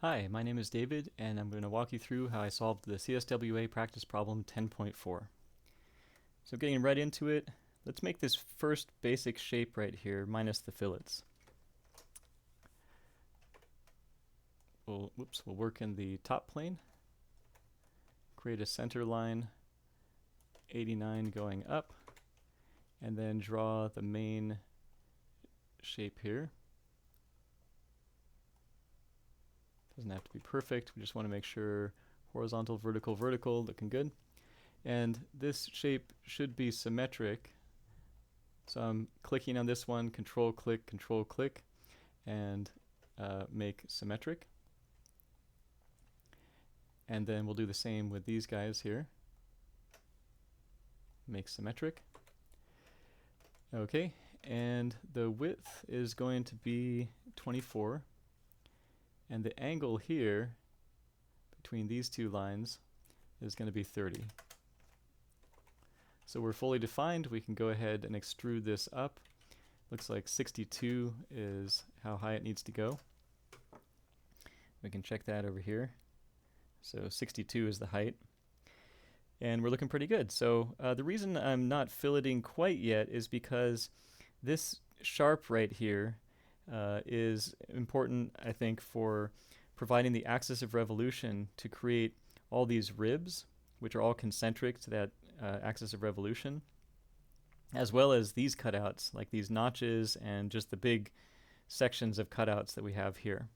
Hi, my name is David, and I'm going to walk you through how I solved the CSWA practice problem 10.4. So getting right into it, let's make this first basic shape right here, minus the fillets. We'll work in the top plane, create a center line, 89 going up, and then draw the main shape here. Doesn't have to be perfect, we just want to make sure horizontal, vertical, vertical, looking good. And this shape should be symmetric. So I'm clicking on this one, control click, and make symmetric. And then we'll do the same with these guys here. Make symmetric. Okay, and the width is going to be 24. And the angle here between these two lines is going to be 30. So we're fully defined. We can go ahead and extrude this up. Looks like 62 is how high it needs to go. We can check that over here. So 62 is the height. And we're looking pretty good. So the reason I'm not filleting quite yet is because this sharp right here is important, I think, for providing the axis of revolution to create all these ribs, which are all concentric to that axis of revolution, as well as these cutouts, like these notches and just the big sections of cutouts that we have here.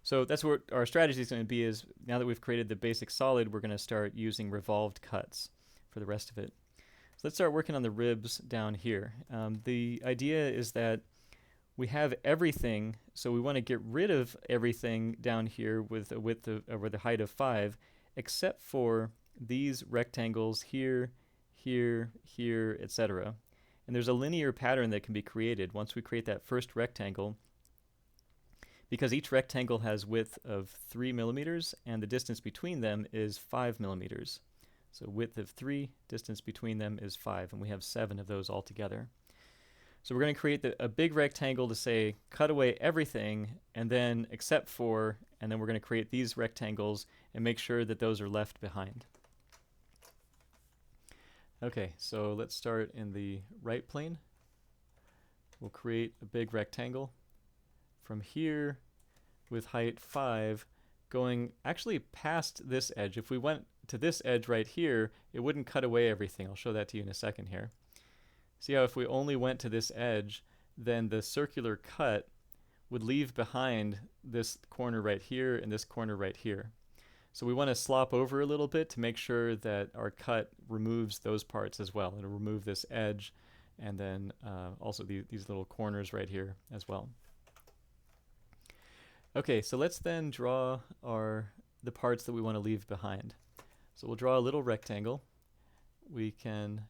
So that's what our strategy is going to be, is now that we've created the basic solid, we're going to start using revolved cuts for the rest of it. So let's start working on the ribs down here. The idea is that we have everything, so we want to get rid of everything down here with a width of, or the height of 5, except for these rectangles here, here, here, etc. And there's a linear pattern that can be created once we create that first rectangle, because each rectangle has width of 3 millimeters and the distance between them is 5 millimeters. So width of 3, distance between them is 5, and we have 7 of those altogether. So we're going to create a big rectangle to say cut away everything, and then except for, and then we're going to create these rectangles and make sure that those are left behind. Okay, so let's start in the right plane. We'll create a big rectangle from here with height 5 going actually past this edge. If we went to this edge right here, it wouldn't cut away everything. I'll show that to you in a second here. See how if we only went to this edge, then the circular cut would leave behind this corner right here and this corner right here. So we want to slop over a little bit to make sure that our cut removes those parts as well. It'll remove this edge and then also these little corners right here as well. Okay, so let's then draw the parts that we want to leave behind. So we'll draw a little rectangle. We can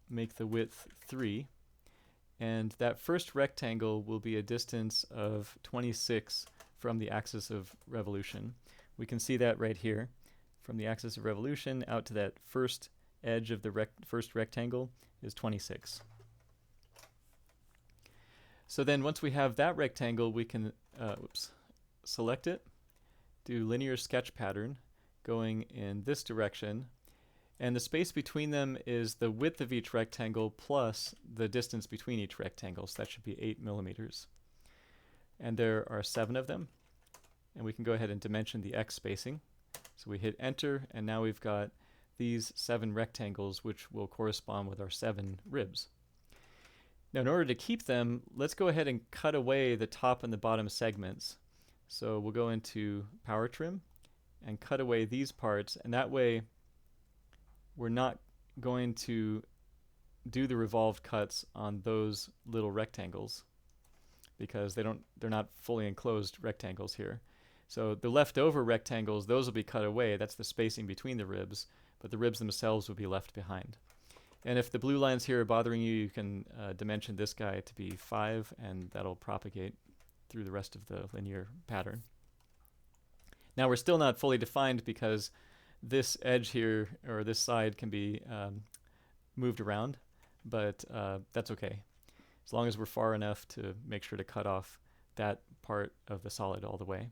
make the width 3, and that first rectangle will be a distance of 26 from the axis of revolution. We can see that right here. From the axis of revolution out to that first edge of the first rectangle is 26. So then once we have that rectangle, we can select it, do linear sketch pattern going in this direction, and the space between them is the width of each rectangle plus the distance between each rectangle, so that should be 8 millimeters. And there are 7 of them, and we can go ahead and dimension the X spacing. So we hit enter, and now we've got these 7 rectangles, which will correspond with our 7 ribs. Now in order to keep them, let's go ahead and cut away the top and the bottom segments. So we'll go into Power Trim and cut away these parts, and that way we're not going to do the revolved cuts on those little rectangles because they're not fully enclosed rectangles here. So the leftover rectangles, those will be cut away. That's the spacing between the ribs, but the ribs themselves will be left behind. And if the blue lines here are bothering you, you can dimension this guy to be 5, and that'll propagate through the rest of the linear pattern. Now we're still not fully defined because this edge here, or this side, can be moved around, but that's okay, as long as we're far enough to make sure to cut off that part of the solid all the way.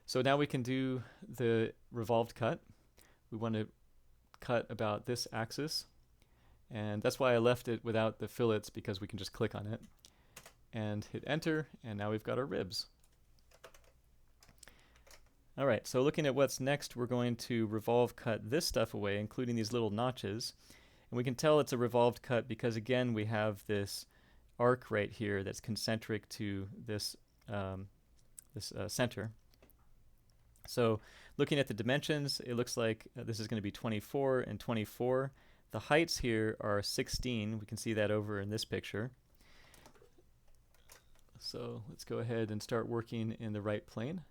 So now we can do the revolved cut. We want to cut about this axis, and that's why I left it without the fillets, because we can just click on it and hit enter, and now we've got our ribs. Alright, so looking at what's next, we're going to revolve cut this stuff away, including these little notches. And we can tell it's a revolved cut because, again, we have this arc right here that's concentric to this, center. So looking at the dimensions, it looks like this is going to be 24 and 24. The heights here are 16. We can see that over in this picture. So let's go ahead and start working in the right plane.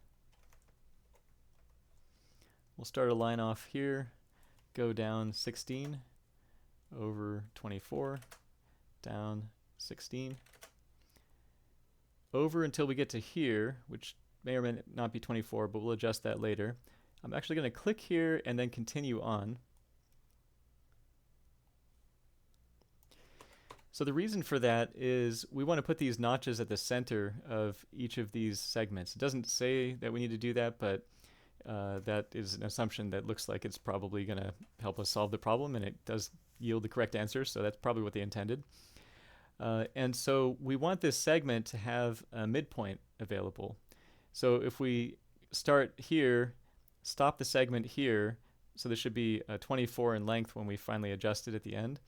We'll start a line off here, go down 16, over 24, down 16, over until we get to here, which may or may not be 24, but we'll adjust that later. I'm actually going to click here and then continue on. So the reason for that is we want to put these notches at the center of each of these segments. It doesn't say that we need to do that, but that is an assumption that looks like it's probably going to help us solve the problem, and it does yield the correct answer, so that's probably what they intended. And so we want this segment to have a midpoint available. So if we start here, stop the segment here, so this should be 24 in length when we finally adjust it at the end,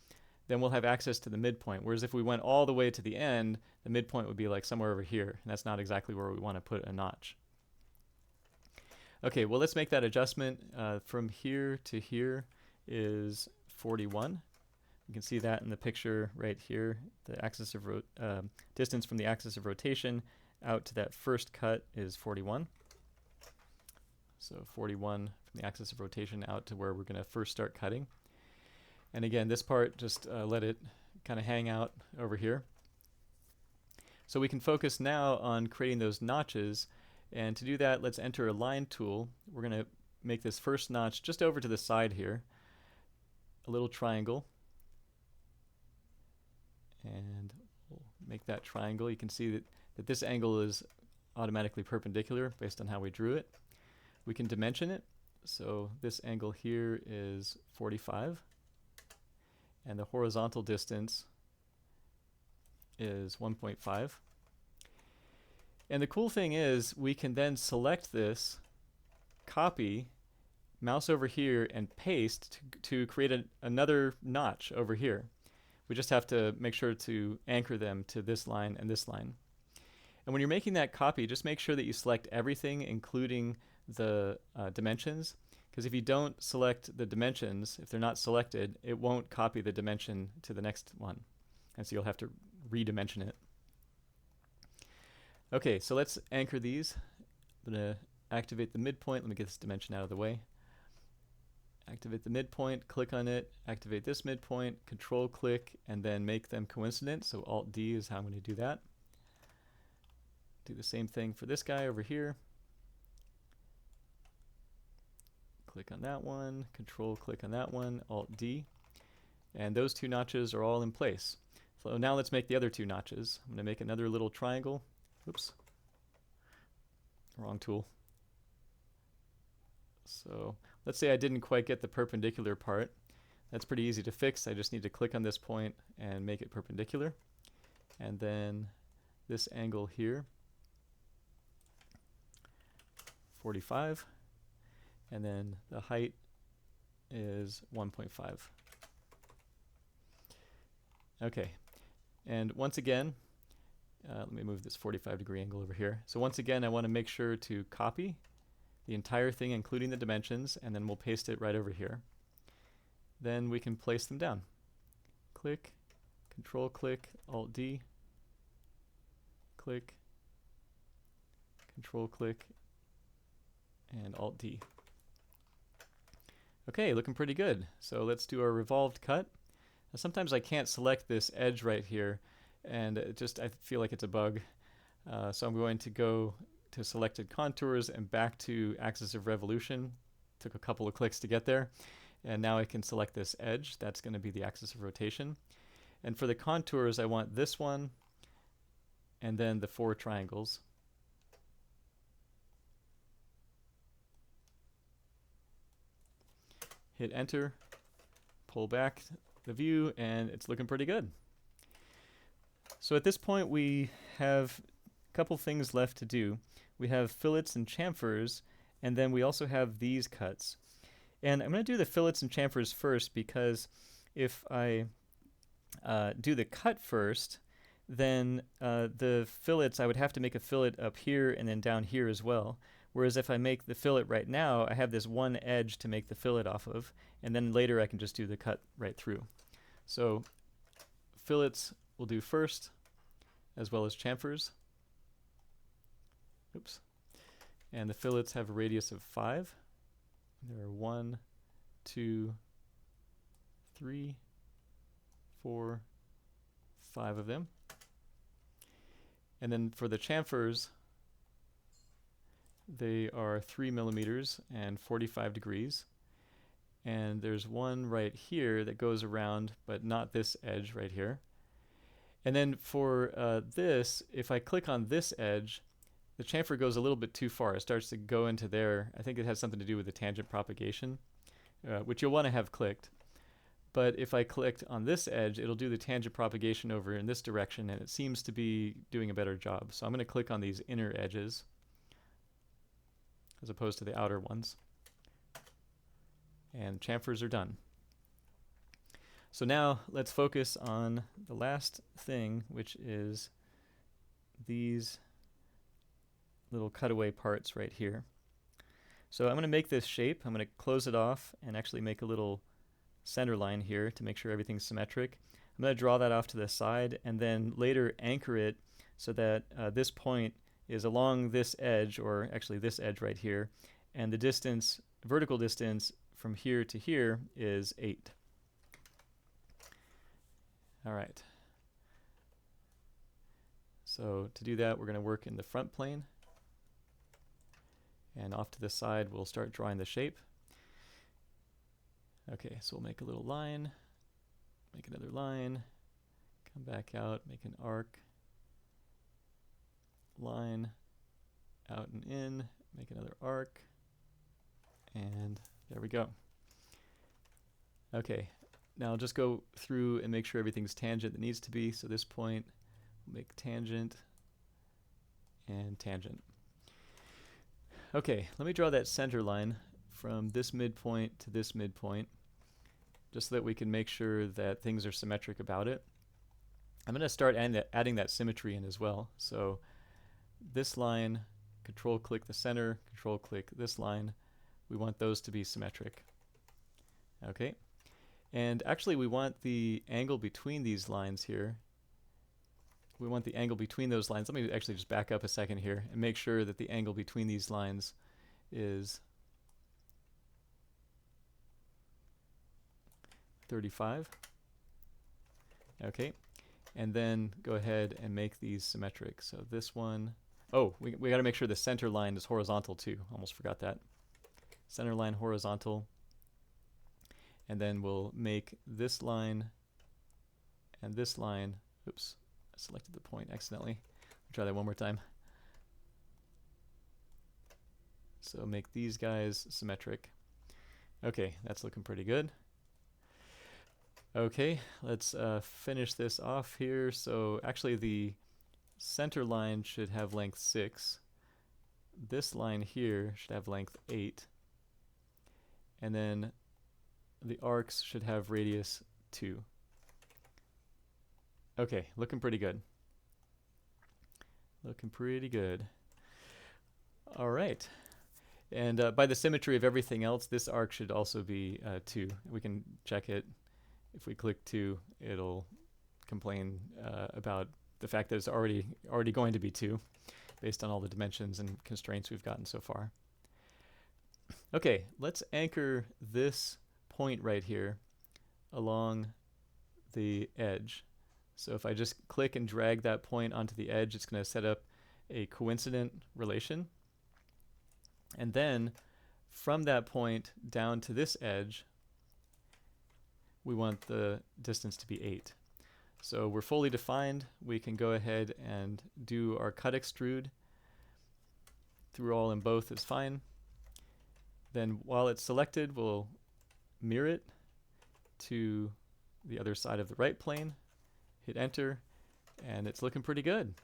then we'll have access to the midpoint. Whereas if we went all the way to the end, the midpoint would be like somewhere over here, and that's not exactly where we want to put a notch. Okay, well, let's make that adjustment. From here to here is 41. You can see that in the picture right here. The axis of distance from the axis of rotation out to that first cut is 41. So 41 from the axis of rotation out to where we're going to first start cutting. And again, this part, just let it kind of hang out over here. So we can focus now on creating those notches. And to do that, let's enter a line tool. We're going to make this first notch just over to the side here, a little triangle. And we'll make that triangle. You can see that this angle is automatically perpendicular based on how we drew it. We can dimension it. So this angle here is 45. And the horizontal distance is 1.5. And the cool thing is we can then select this, copy, mouse over here, and paste to create another notch over here. We just have to make sure to anchor them to this line and this line. And when you're making that copy, just make sure that you select everything, including the dimensions. Because if you don't select the dimensions, if they're not selected, it won't copy the dimension to the next one. And so you'll have to redimension it. Okay, so let's anchor these. I'm going to activate the midpoint. Let me get this dimension out of the way. Activate the midpoint, click on it, activate this midpoint, control click, and then make them coincident. So Alt D is how I'm going to do that. Do the same thing for this guy over here. Click on that one, control click on that one, Alt D. And those two notches are all in place. So now let's make the other two notches. I'm going to make another little triangle. Oops. Wrong tool. So let's say I didn't quite get the perpendicular part. That's pretty easy to fix. I just need to click on this point and make it perpendicular. And then this angle here, 45. And then the height is 1.5. Okay. And once again, let me move this 45-degree angle over here. So once again, I want to make sure to copy the entire thing, including the dimensions, and then we'll paste it right over here. Then we can place them down. Click, control click, Alt D, click, control click, and Alt D. Okay, looking pretty good. So let's do our revolved cut. Now, sometimes I can't select this edge right here, and I feel like it's a bug. So I'm going to go to selected contours and back to axis of revolution. Took a couple of clicks to get there. And now I can select this edge. That's going to be the axis of rotation. And for the contours, I want this one and then the 4 triangles. hit enter, pull back the view, and it's looking pretty good. So at this point we have a couple things left to do. We have fillets and chamfers, and then we also have these cuts. And I'm going to do the fillets and chamfers first, because if I do the cut first, then the fillets, I would have to make a fillet up here and then down here as well. Whereas if I make the fillet right now, I have this one edge to make the fillet off of, and then later I can just do the cut right through. So fillets we'll do first, as well as chamfers. Oops. And the fillets have a radius of 5. There are 1, 2, 3, 4, 5 of them. And then for the chamfers, they are 3 millimeters and 45 degrees. And there's one right here that goes around, but not this edge right here. And then for this, if I click on this edge, the chamfer goes a little bit too far. It starts to go into there. I think it has something to do with the tangent propagation, which you'll want to have clicked. But if I clicked on this edge, it'll do the tangent propagation over in this direction, and it seems to be doing a better job. So I'm going to click on these inner edges as opposed to the outer ones. And chamfers are done. So now let's focus on the last thing, which is these little cutaway parts right here. So I'm going to make this shape. I'm going to close it off and actually make a little center line here to make sure everything's symmetric. I'm going to draw that off to the side and then later anchor it so that this point is along this edge, or actually this edge right here, and the distance, vertical distance from here to here is 8. All right. So to do that, we're going to work in the front plane. And off to the side, we'll start drawing the shape. Okay, so we'll make a little line, make another line, come back out, make an arc, line, out and in, make another arc, and there we go. Okay, now I'll just go through and make sure everything's tangent that needs to be. So this point, we'll make tangent and tangent. Okay, let me draw that center line from this midpoint to this midpoint, just so that we can make sure that things are symmetric about it. I'm going to start adding that symmetry in as well. So this line, control click the center, control click this line. We want those to be symmetric. Okay, and actually we want the angle between these lines here. We want the angle between those lines. Let me actually just back up a second here and make sure that the angle between these lines is 35. Okay, and then go ahead and make these symmetric. So this one, oh, we got to make sure the center line is horizontal too. Almost forgot that. Center line horizontal. And then we'll make this line and this line. Oops, I selected the point accidentally. I'll try that one more time. So make these guys symmetric. Okay, that's looking pretty good. Okay, let's finish this off here. So actually the center line should have length 6. This line here should have length 8. And then the arcs should have radius 2. Okay, looking pretty good. Looking pretty good. All right. And by the symmetry of everything else, this arc should also be 2. We can check it. If we click 2, it'll complain about the fact that it's already going to be 2 based on all the dimensions and constraints we've gotten so far. Okay, let's anchor this point right here along the edge. So if I just click and drag that point onto the edge, it's going to set up a coincident relation. And then from that point down to this edge, we want the distance to be 8. So we're fully defined. We can go ahead and do our cut extrude. Through all and both is fine. Then while it's selected, we'll mirror it to the other side of the right plane, hit enter, and it's looking pretty good.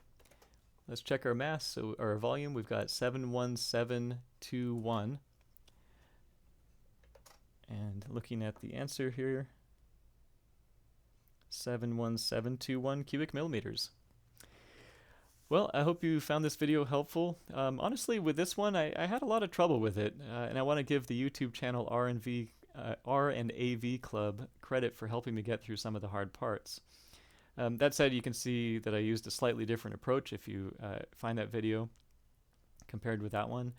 Let's check our mass. So our volume, we've got 71721. And looking at the answer here, 71721 cubic millimeters. Well, I hope you found this video helpful. Honestly, with this one, I had a lot of trouble with it, and I want to give the YouTube channel R&AV Club credit for helping me get through some of the hard parts. That said, you can see that I used a slightly different approach if you find that video compared with that one.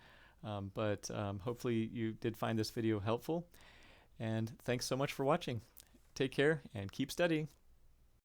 But hopefully you did find this video helpful. And thanks so much for watching. Take care and keep studying.